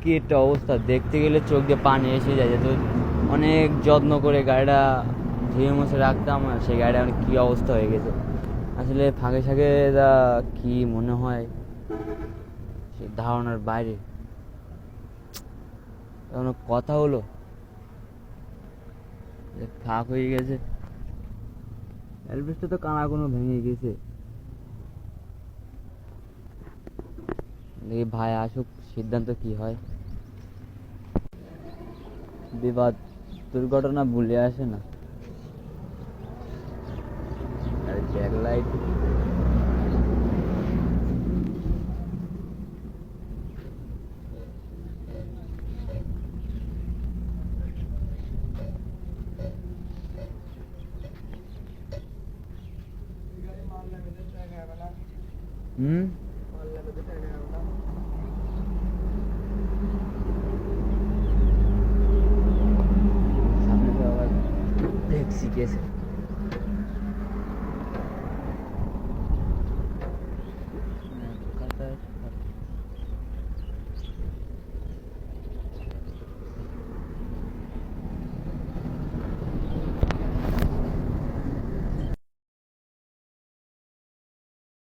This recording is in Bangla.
কি একটা অবস্থা, দেখতে গেলে চোখ দিয়ে পানি এসে যায়। তো অনেক যত্ন করে গাড়িটা ধুয়ে মুছে রাখতাম, আর সেই গাড়িটা অনেক কী অবস্থা হয়ে গেছে। আসলে ফাঁকে ফাঁকে কি মনে হয় সে ধারণার বাইরে। কোনো কথা হলো যে ফাঁক হয়ে গেছে, অ্যালবেস্টটা তো কানা কোনো ভেঙে গেছে। দেখি ভাই আসুক, সিদ্ধান্ত কি হয়। বিবাদ দুর্ঘটনা ভুলে আসে না। আর ব্যাকলাইট হুম সামনে তো আবার দেখছি গেছে।